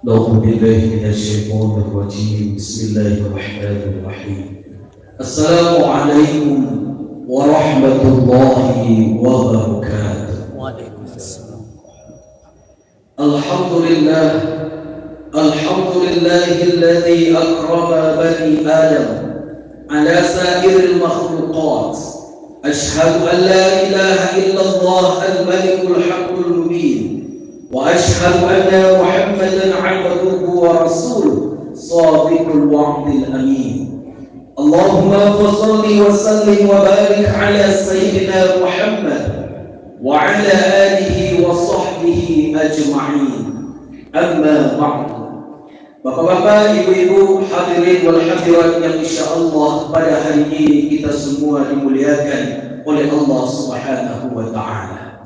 أعوذ بالله من الشيطان الرجيم. بسم الله الرحمن الرحيم. السلام عليكم ورحمة الله وبركاته. وعليكم السلام. الحمد لله الذي أكرم بني آدم على سائر المخلوقات. أشهد أن لا إله إلا الله الملك الحق المبين، وأشهد أن محمدا عبده ورسوله صادق الوعد الأمين. اللهم فصل وسلم وبارك على سيدنا محمد وعلى آله وصحبه أجمعين. أما بعد. Bapak-bapak, ibu-ibu, hadirin wal hadirat yang insyaallah pada hari ini kita semua dimuliakan oleh Allah Subhanahu wa taala.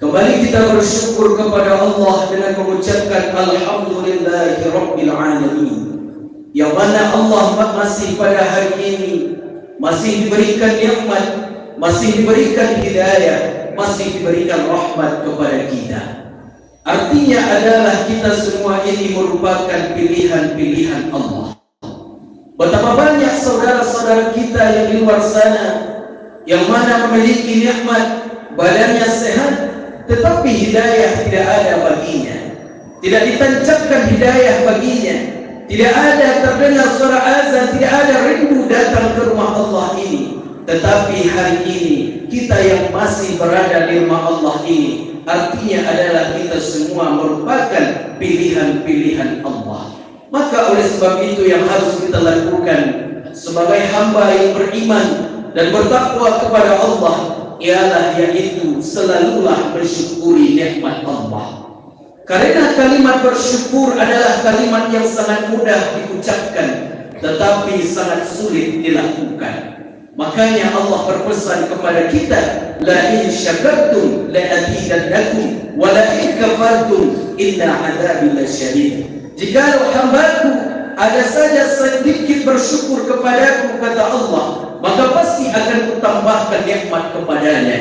Kembali kita bersyukur kepada Allah dengan mengucapkan alhamdulillahi rabbil alamin. Yang mana Allah masih pada hari ini masih diberikan nikmat, masih diberikan hidayah, masih diberikan rahmat kepada kita. Artinya adalah kita semua ini merupakan pilihan-pilihan Allah. Betapa banyak saudara-saudara kita yang di luar sana yang mana memiliki nikmat, badannya sehat, tetapi hidayah tidak ada baginya. Tidak ditancapkan hidayah baginya. Tidak ada terdengar suara azan, tidak ada rindu datang ke rumah Allah ini. Tetapi hari ini kita yang masih berada di rumah Allah ini, artinya adalah kita semua merupakan pilihan-pilihan Allah. Maka oleh sebab itu yang harus kita lakukan sebagai hamba yang beriman dan bertakwa kepada Allah ialah yaitu selalulah bersyukuri nikmat Allah. Karena kalimat bersyukur adalah kalimat yang sangat mudah diucapkan tetapi sangat sulit dilakukan. Makanya Allah berpesan kepada kita, la in syakartum la azidannakum wa la in kafartum inna adzabi lasyadid. Jika hambaku ada saja sedikit bersyukur kepadaku, kata Allah, maka pasti akan kutambahkan nikmat kepadanya.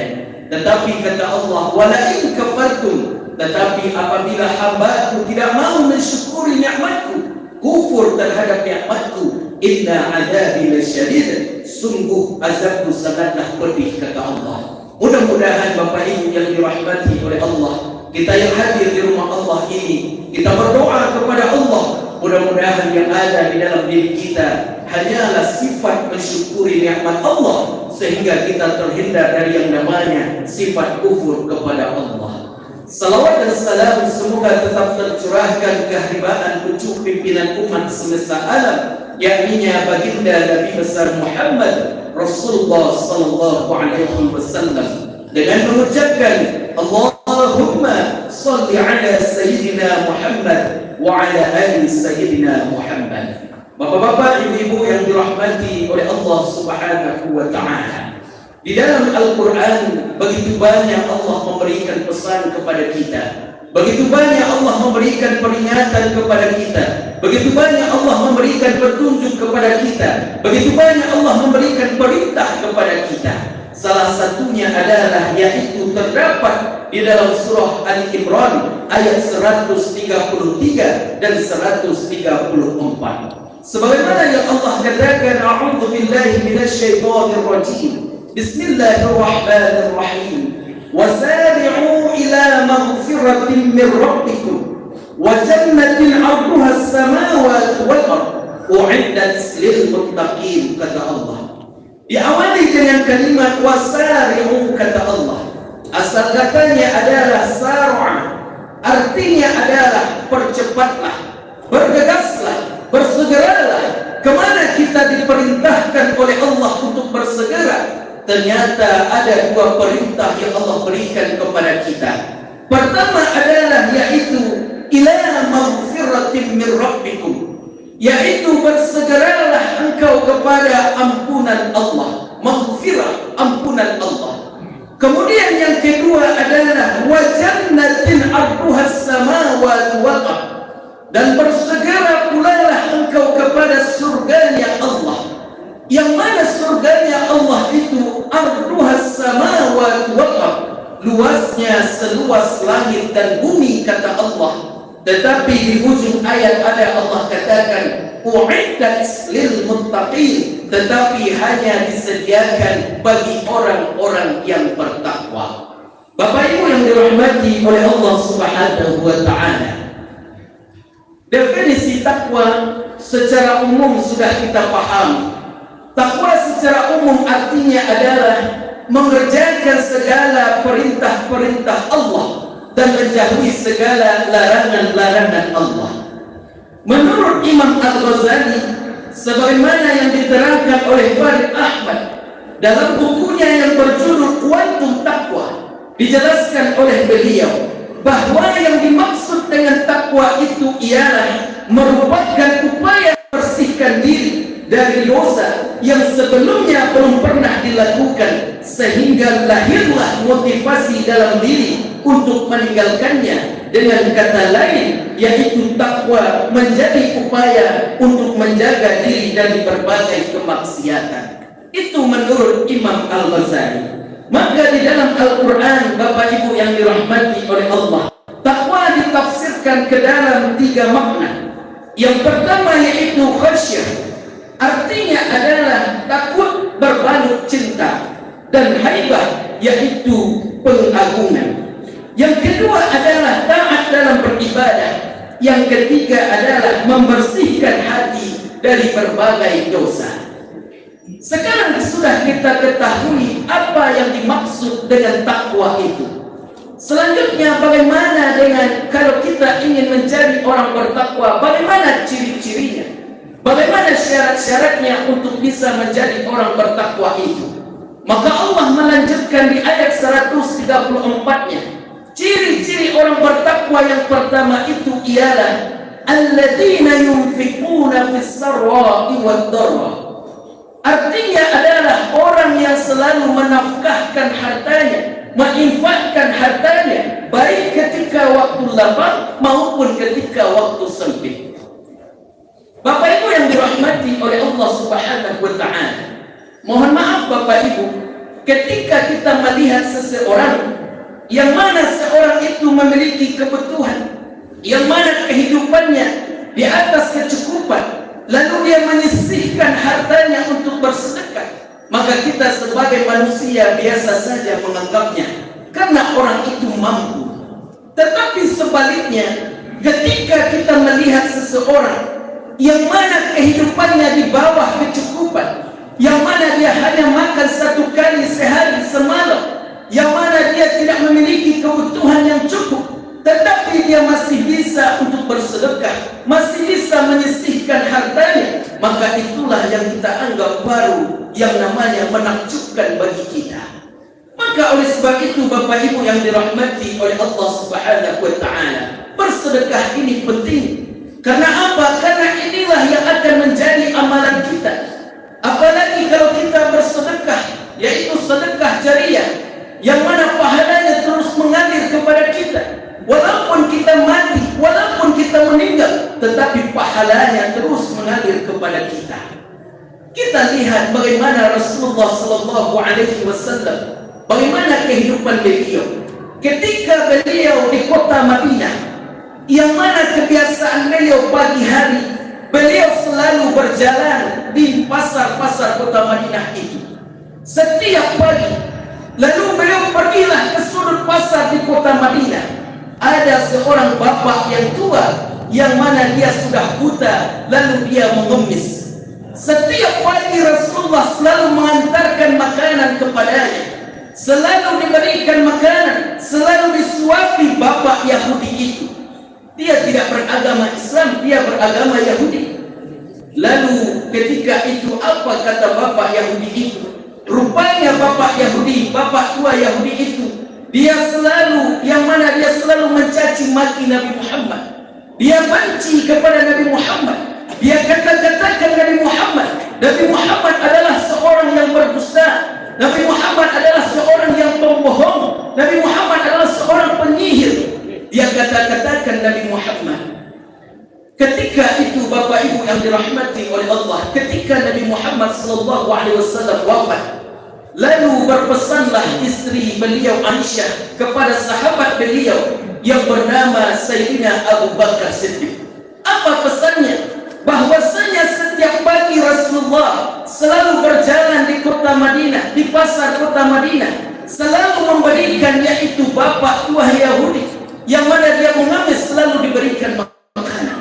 Tetapi kata Allah, wala in kafartum, tetapi apabila hambaku tidak mau mensyukuri nikmatku, kufur terhadap nikmatku, inna adzabi lasyadid, sungguh azabku sangatlah pedih, kata Allah. Mudah-mudahan Bapak Ibu yang dirahmati oleh Allah, kita yang hadir di rumah Allah ini, kita berdoa kepada Allah, mudah-mudahan yang ada di dalam diri kita hanyalah sifat mensyukuri nikmat Allah, sehingga kita terhindar dari yang namanya sifat kufur kepada Allah. Salawat dan salam semoga tetap tercurahkan kehebatan pucuk pimpinan umat semesta alam, yakninya baginda Nabi besar Muhammad Rasulullah sallallahu alaihi wasallam, dengan mengucapkan Allahumma salli ala sayyidina Muhammad wa ala ali sayyidina Muhammad. Bapak-bapak, ibu-ibu yang dirahmati oleh Allah Subhanahu wa taala, di dalam Al-Quran begitu banyak Allah memberikan pesan kepada kita, begitu banyak Allah memberikan peringatan kepada kita, begitu banyak Allah memberikan petunjuk kepada kita, begitu banyak Allah memberikan perintah kepada kita. Salah satunya adalah yaitu terdapat di dalam surah Ali Imran ayat 133 dan 134. Sebagaimana yang Allah katakan, a'udzu billahi minasyaitonir rajim. Bismillahirrahmanirrahim. Wasari'u ila maghfiratin min rabbikum wa jannatin 'arduha as-samawati wal ard u'iddat lil muttaqin, kata Allah. Diawali dengan kalimat wasari'u, kata Allah. Asal katanya adalah sar'a, artinya adalah percepatlah, bergegaslah, bersegeralah. Kemana kita diperintahkan oleh Allah untuk bersegera? Ternyata ada dua perintah yang Allah berikan kepada kita. Pertama adalah yaitu ila maghfiratin min rabbikum, yaitu bersegeralah engkau kepada ampunan Allah, maghfirah, ampunan Allah. Kemudian yang kedua adalah wa jannatin 'arduha as-samawati wal ard, dan bersegera pulalah engkau kepada surganya Allah, yang mana surganya Allah itu arduha as-samawati wal ard, luasnya seluas langit dan bumi, kata Allah. Tetapi di ujung ayat ada Allah katakan u'iddat lil muttaqin, tetapi hanya disediakan bagi orang-orang yang bertakwa. Bapak Ibu yang dirahmati oleh Allah Subhanahu wa taala, definisi takwa secara umum sudah kita pahami. Takwa secara umum artinya adalah mengerjakan segala perintah-perintah Allah dan menjauhi segala larangan-larangan Allah. Menurut Imam Al-Ghazali, sebagaimana yang diterangkan oleh Farid Ahmad dalam bukunya yang berjudul Kuantum Takwa, dijelaskan oleh beliau bahwa yang dimaksud dengan takwa itu ialah merupakan upaya membersihkan diri dari dosa yang sebelumnya belum pernah dilakukan, sehingga lahirlah motivasi dalam diri untuk meninggalkannya. Dengan kata lain, yaitu takwa menjadi upaya untuk menjaga diri dari berbagai kemaksiatan. Itu menurut Imam Al-Ghazali. Maka di dalam Al-Quran, Bapak Ibu yang dirahmati oleh Allah, takwa ditafsirkan ke dalam 3 makna. Yang pertama yaitu khasyah, artinya adalah takut berbalut cinta, dan haibah yaitu pengagungan. Yang kedua adalah taat dalam beribadah. Yang ketiga adalah membersihkan hati dari berbagai dosa. Sekarang sudah kita ketahui apa yang dimaksud dengan takwa itu. Selanjutnya, bagaimana dengan kalau kita ingin menjadi orang bertakwa, bagaimana ciri-cirinya? Bagaimana syarat-syaratnya untuk bisa menjadi orang bertakwa itu? Maka Allah melanjutkan di ayat 134-nya. Ciri-ciri orang bertakwa yang pertama itu ialah alladzina yunfiquna fis sarra'i wad dharra. Artinya adalah orang yang selalu menafkahkan hartanya, menginfakkan hartanya, baik ketika waktu lapang maupun ketika waktu sempit. Bapak Ibu yang dirahmati oleh Allah Subhanahu wa taala, mohon maaf Bapak Ibu, ketika kita melihat seseorang yang mana seorang itu memiliki kebutuhan, yang mana kehidupannya di atas kecukupan, lalu dia menyisihkan hartanya untuk bersedekah, maka kita sebagai manusia biasa saja menganggapnya karena orang itu mampu. Tetapi sebaliknya, ketika kita melihat seseorang yang mana kehidupannya di bawah kecukupan, yang mana dia hanya makan 1 kali sehari semalam, yang mana dia tidak memiliki kebutuhan yang cukup, tetapi dia masih bisa untuk bersedekah, masih bisa menyisihkan hartanya, maka itulah yang kita anggap baru yang namanya menakjubkan bagi kita. Maka oleh sebab itu Bapak Ibu yang dirahmati oleh Allah Subhanahu wa taala, bersedekah ini penting. Karena apa? Karena inilah yang akan menjadi amalan kita. Apalagi kalau kita bersedekah, yaitu sedekah jariyah, yang mana pahalanya terus mengalir kepada kita. Walaupun kita mati, walaupun kita meninggal, tetapi pahalanya terus mengalir kepada kita. Kita lihat bagaimana Rasulullah sallallahu alaihi wasallam, bagaimana kehidupan beliau ketika beliau di kota Madinah, yang mana kebiasaan beliau pagi hari beliau selalu berjalan di pasar-pasar kota Madinah itu setiap pagi. Lalu beliau pergilah ke sudut pasar di kota Madinah. Ada seorang bapak yang tua, yang mana dia sudah buta, lalu dia mengemis. Setiap pagi Rasulullah selalu mengantarkan makanan kepadanya, selalu diberikan makanan, selalu disuapi bapak Yahudi itu. Dia tidak beragama Islam, dia beragama Yahudi. Lalu ketika itu apa kata bapak Yahudi itu? Rupanya bapak Yahudi, bapak tua Yahudi itu, dia selalu, yang mana dia selalu mencaci maki Nabi Muhammad. Dia benci kepada Nabi Muhammad. Dia katakan Nabi Muhammad adalah seorang yang berdusta. Nabi Muhammad adalah seorang yang pembohong. Nabi Muhammad adalah seorang penyihir. Dia katakan Nabi Muhammad. Ketika itu Bapak Ibu yang dirahmati oleh Allah, ketika Nabi Muhammad SAW wafat, lalu berpesanlah istri beliau Aisyah kepada sahabat beliau yang bernama Sayyidina Abu Bakar Siddiq. Apa pesannya? Bahwasanya setiap pagi Rasulullah selalu berjalan di kota Madinah, di pasar kota Madinah, selalu memberikan, yaitu bapak tua Yahudi, yang mana dia mengamis selalu diberikan makanan.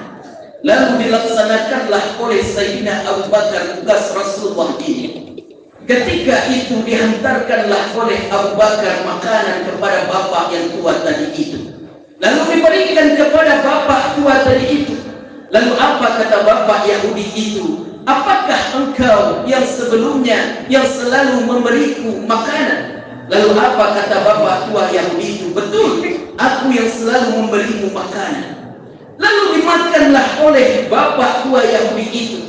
Lalu dilaksanakanlah oleh Sayyidina Abu Bakar tugas Rasulullah ini. Ketika itu dihantarkanlah oleh Abu Bakar makanan kepada bapak yang tua tadi itu. Lalu diberikan kepada bapak tua tadi itu. Lalu apa kata bapak Yahudi itu? Apakah engkau yang sebelumnya yang selalu memberiku makanan? Lalu apa kata bapak tua Yahudi itu? Betul, aku yang selalu memberimu makanan. Lalu dimakanlah oleh bapak tua Yahudi itu.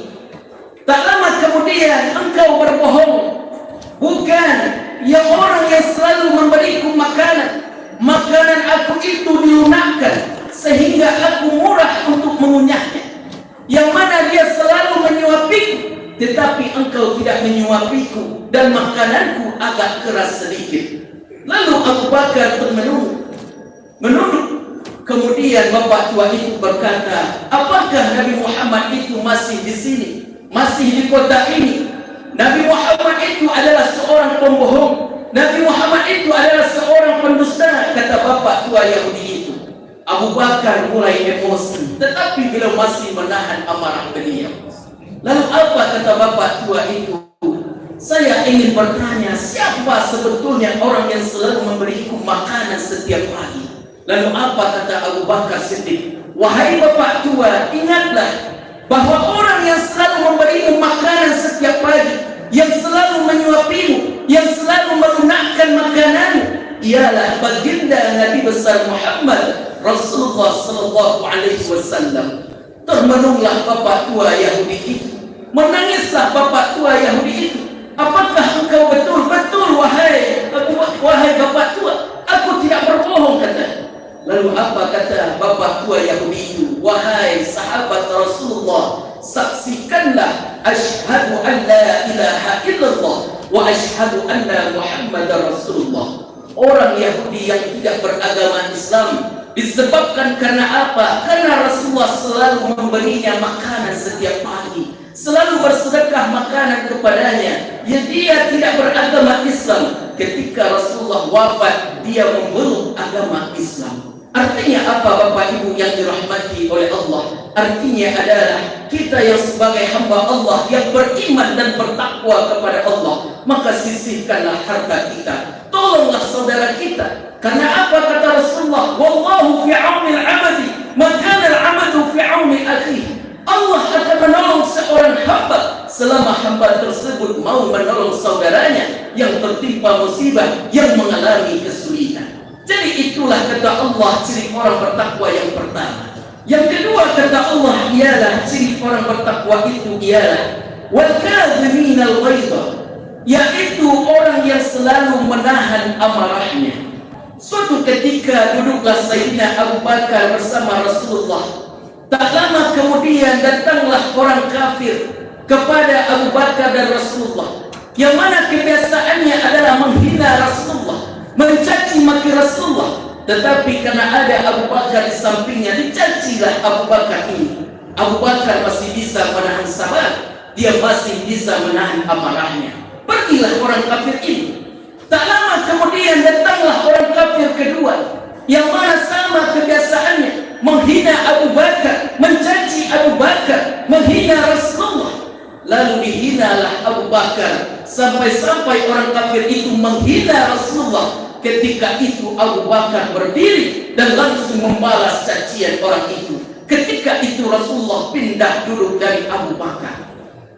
Tak lama kemudian engkau berbohong. Bukan, yang orang yang selalu memberiku makanan, makanan aku itu dilunakkan sehingga aku murah untuk mengunyahnya. Yang mana dia selalu menyuapiku, tetapi engkau tidak menyuapiku dan makananku agak keras sedikit. Lalu Abu Bakar menunduk. Kemudian bapak tua itu berkata, apakah Nabi Muhammad itu masih di sini, masih di kota ini? Nabi Muhammad itu adalah seorang pembohong. Nabi Muhammad itu adalah seorang pendusta, kata bapak tua Yahudi itu. Abu Bakar mulai emosi, tetapi beliau masih menahan amarah beliau. Lalu apa kata bapak tua itu? Saya ingin bertanya, siapa sebetulnya orang yang selalu memberiku makanan setiap pagi? Lalu apa kata Abu Bakar Siddiq? Wahai bapak tua, ingatlah bahwa orang yang selalu memberimu makanan setiap pagi, yang selalu menyuapimu, yang selalu melunakkan makananmu, ialah baginda Nabi besar Muhammad Rasulullah sallallahu alaihi wasallam. Termenunglah bapak tua Yahudi itu. Menangislah bapak tua Yahudi itu. Apakah engkau betul-betul wahai bapak tua? Aku tidak berbohong, kata. Lalu apa kata bapak tua Yahudi itu? Wahai sahabat Rasulullah, saksikanlah asyhadu an la ilaha illallah wa asyhadu anna Muhammadar Rasulullah. Orang Yahudi yang tidak beragama Islam disebabkan karena apa? Karena Rasulullah selalu memberinya makanan setiap pagi, selalu bersedekah makanan kepadanya. Ya, dia tidak beragama Islam. Ketika Rasulullah wafat, dia memeluk agama Islam. Artinya apa Bapak Ibu yang dirahmati oleh Allah? Artinya adalah kita yang sebagai hamba Allah yang beriman dan bertakwa kepada Allah, maka sisihkanlah harta kita, tolonglah saudara kita. Karena apa kata Rasulullah? Wallahu fi auni al-'abdi ma kana al-'abdu fi auni akhihi. Allah akan menolong seorang hamba selama hamba tersebut mau menolong saudaranya yang tertimpa musibah, yang mengalami kesulitan. Jadi itulah kata Allah ciri orang bertakwa yang pertama. Yang kedua kata Allah ialah ciri orang bertakwa itu ialah wal kadhiminal ghaidha, yaitu orang yang selalu menahan amarahnya. Suatu ketika duduklah Sayyidina Abu Bakar bersama Rasulullah. Tak lama kemudian datanglah orang kafir kepada Abu Bakar dan Rasulullah, yang mana kebiasaannya adalah menghina Rasulullah, mencaci maki Rasulullah. Tetapi karena ada Abu Bakar di sampingnya, dicacilah Abu Bakar ini. Abu Bakar masih bisa menahan sabar, dia masih bisa menahan amarahnya. Pergilah orang kafir ini. Tak lama kemudian datanglah orang kafir kedua, yang mana sama kebiasaannya, menghina Abu Bakar, mencaci Abu Bakar, menghina Rasulullah. Lalu dihinalah Abu Bakar sampai-sampai orang kafir itu menghina Rasulullah. Ketika itu Abu Bakar berdiri dan langsung membalas cacian orang itu. Ketika itu Rasulullah pindah duduk dari Abu Bakar.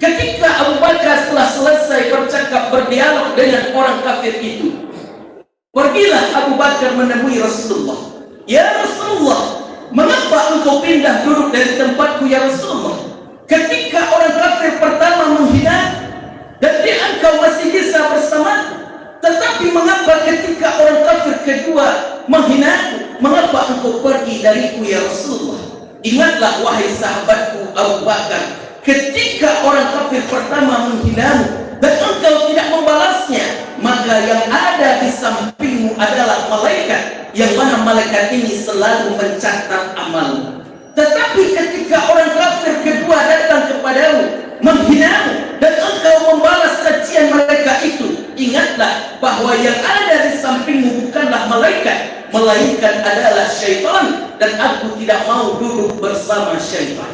Ketika Abu Bakar setelah selesai bercakap, berdialog dengan orang kafir itu, pergilah Abu Bakar menemui Rasulullah. Ya Rasulullah, mengapa engkau pindah duduk dari tempatku ya Rasulullah? Ketika orang kafir pertama menghina dan engkau masih bisa bersama, tetapi mengapa ketika orang kafir kedua menghinaku, mengapa engkau pergi dariku ya Rasulullah? Ingatlah wahai sahabatku Abu Bakar, ketika orang kafir pertama menghinamu dan engkau tidak membalasnya, maka yang ada di samping sampingmu adalah malaikat, yang mana malaikat ini selalu mencatat amalmu. Tetapi ketika orang kafir kedua datang kepadamu, menghinamu, dan engkau membalas cacian mereka itu, ingatlah bahwa yang ada di sampingmu bukanlah malaikat, melainkan adalah syaitan, dan aku tidak mau duduk bersama syaitan.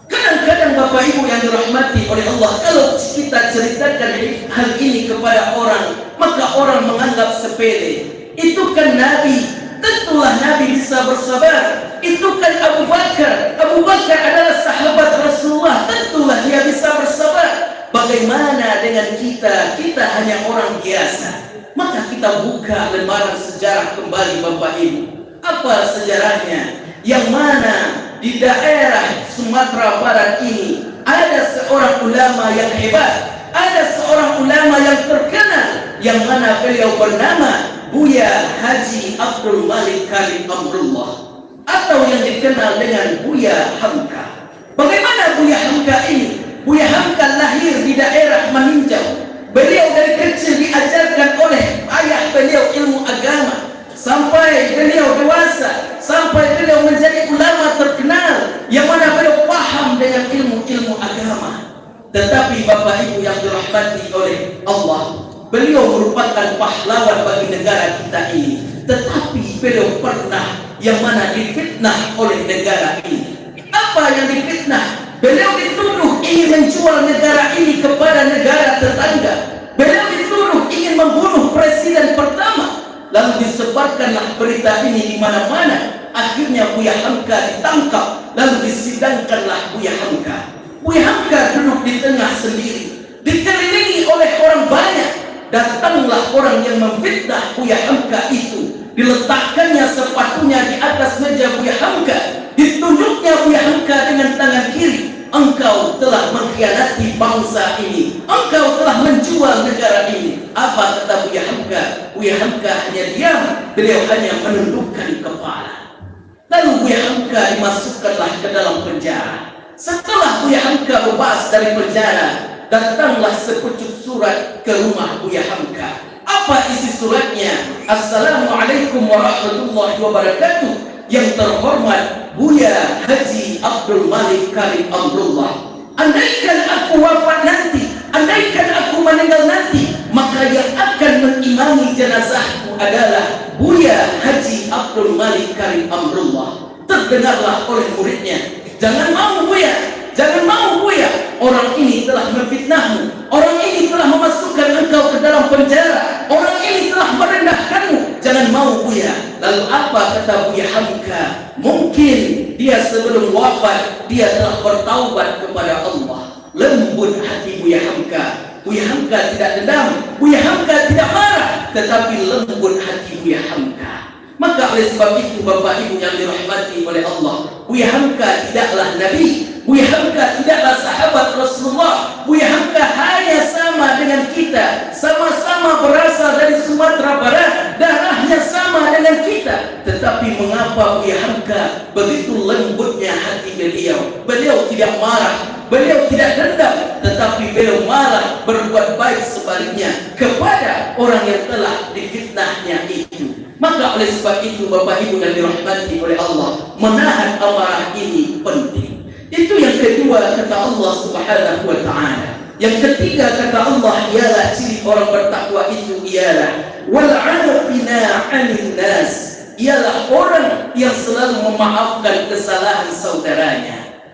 Kadang-kadang Bapak Ibu yang dirahmati oleh Allah, kalau kita ceritakan hal ini kepada orang, maka orang menganggap sepele. Itu kan Nabi, tentulah Nabi bisa bersabar. Itu kan Abu Bakar, Abu Bakar adalah sahabat Rasulullah, tentulah dia bisa bersabar. Bagaimana dengan kita? Kita hanya orang biasa. Maka kita buka lembaran sejarah kembali Bapak Ibu. Apa sejarahnya? Yang mana di daerah Sumatera Barat ini ada seorang ulama yang hebat, ada seorang ulama yang terkenal, yang mana beliau bernama Buya Haji Abdul Malik Karim Amrullah, atau yang dikenal dengan Buya Hamka. Bagaimana Buya Hamka ini? Buya Hamka lahir di daerah Maninjau. Beliau dari kecil diajarkan oleh ayah beliau ilmu agama, sampai beliau dewasa, sampai beliau menjadi ulama terkenal, yang mana beliau paham dengan ilmu-ilmu agama. Tetapi Bapak Ibu yang dirahmati oleh Allah, beliau merupakan pahlawan bagi negara kita ini. Tetapi beliau pernah yang mana difitnah oleh negara ini. Apa yang difitnah? Beliau dituduh ingin menjual negara ini kepada negara tetangga. Beliau dituduh ingin membunuh presiden pertama. Lalu disebarkanlah berita ini di mana-mana. Akhirnya Buya Hamka ditangkap, lalu disidangkanlah Buya Hamka. Buya Hamka duduk di tengah sendiri, dikelilingi oleh orang banyak. Datanglah orang yang memfitnah Buya Hamka itu. Diletakkannya sepatunya di atas meja Buya Hamka, ditunjuknya Buya Hamka dengan tangan kiri. Engkau telah mengkhianati bangsa ini, engkau telah menjual negara ini. Apa kata Buya Hamka? Buya Hamka hanya diam, beliau hanya menundukkan kepala. Lalu Buya Hamka dimasukkanlah ke dalam penjara. Setelah Buya Hamka bebas dari penjara, datanglah sepucuk surat ke rumah Buya Hamka. Apa isi suratnya? Assalamualaikum warahmatullahi wabarakatuh. Yang terhormat Buya Haji Abdul Malik Karim Amrullah, andaikan aku wafat nanti, andaikan aku meninggal nanti, maka yang akan mengimami jenazahku adalah Buya Haji Abdul Malik Karim Amrullah. Terdengarlah oleh muridnya, jangan mau Buya, jangan mau Buya, orang ini telah memfitnahmu, orang ini telah memasukkan engkau ke dalam penjara, orang ini telah merendahkanmu, jangan mau Buya. Lalu apa kata Buya Hamka? Mungkin dia sebelum wafat dia telah bertaubat kepada Allah. Lembut hati Buya Hamka. Buya Hamka tidak dendam, Buya Hamka tidak marah, tetapi lembut hati Buya Hamka. Maka oleh sebab itu Bapak Ibu yang dirahmati oleh Allah, Buya Hamka tidaklah Nabi, Buya Hamka tidaklah sahabat Rasulullah. Buya Hamka hanya sama dengan kita, sama-sama berasal dari Sumatera Barat, darahnya sama dengan kita. Tetapi mengapa Buya Hamka begitu lembutnya hati beliau? Beliau tidak marah, beliau tidak dendam, tetapi beliau malah berbuat baik sebaliknya kepada orang yang telah difitnahnya itu. Maka oleh sebab itu Bapak Ibu yang dirahmati oleh Allah, menahan amarah ini penting. Itu yang kedua kata Allah Subhanahu wa taala. Yang ketiga kata Allah ialah ciri orang bertakwa itu ialah wal 'afina 'anil nas, ialah orang yang selalu memaafkan kesalahan saudaranya.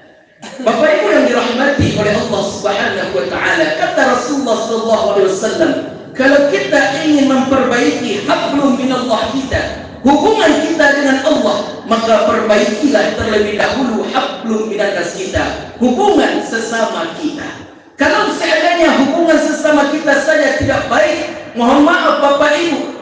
Bapak Ibu yang dirahmati oleh Allah Subhanahu wa taala, kata Rasulullah sallallahu alaihi wasallam, kalau kita ingin memperbaiki hablum minallah kita, hubungan kita dengan Allah, maka perbaikilah terlebih dahulu hablum minannas kita, hubungan sesama kita. Kalau seandainya hubungan sesama kita saja tidak baik, mohon maaf Bapak Ibu,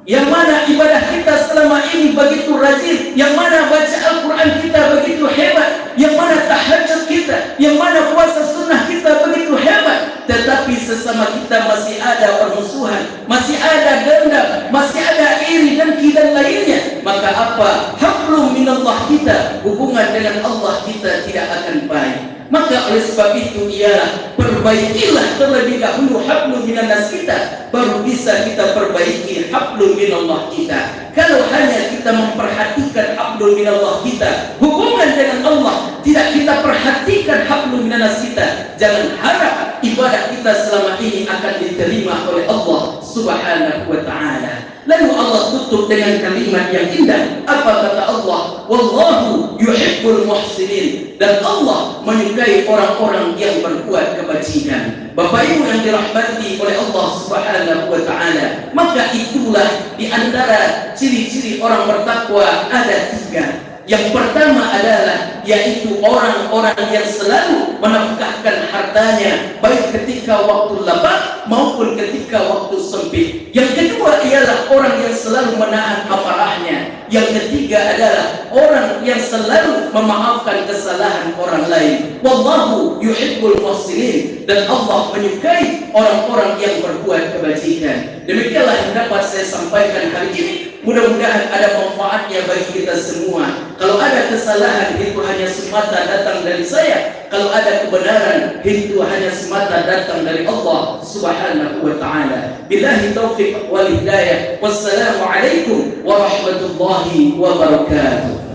yang mana ibadah kita selama ini begitu rajin, yang mana baca Al-Quran kita begitu hebat, yang mana tahajud kita, yang mana puasa sunnah kita begitu hebat, tetapi sesama kita masih ada permusuhan, masih ada dendam, masih ada iri, dengki dan lainnya. Maka apa? Hablum minallah kita, hubungan hubungan dengan Allah kita tidak akan baik. Maka oleh sebab itu ialah perbaikilah terlebih dahulu hablum minanas kita, baru bisa kita perbaiki hablum minallah kita. Kalau hanya kita memperhatikan hablum minallah kita, hubungan dengan Allah, tidak kita perhatikan hablum minanas kita, jangan harap ibadah kita selama ini akan diterima oleh Allah Subhanahu wa ta'ala. Lalu Allah tutup dengan kalimat yang indah. Apa kata Allah? Wallahu yuhibbul muhsinin. Dan Allah menyukai orang-orang yang berbuat kebajikan. Bapak Ibu yang dirahmati oleh Allah Subhanahu wa ta'ala, maka itulah di antara ciri-ciri orang bertakwa ada 3. Yang pertama adalah yaitu orang-orang yang selalu menafkahkan hartanya baik ketika waktu lapang maupun ketika waktu sempit. Yang kedua ialah orang yang selalu menahan amarahnya. Yang ketiga adalah orang yang selalu memaafkan kesalahan orang lain. Wallahu yuhibbul muhsinin. Dan Allah menyukai orang-orang yang berbuat kebajikan. Demikianlah yang dapat saya sampaikan hari ini. Mudah-mudahan ada manfaatnya bagi kita semua. Kalau ada kesalahan itu hanya semata datang dari saya. Kalau ada kebenaran itu hanya semata datang dari Allah Subhanahu wa ta'ala. Billahi taufiq wal hidayah. Wassalamualaikum warahmatullahi wabarakatuh.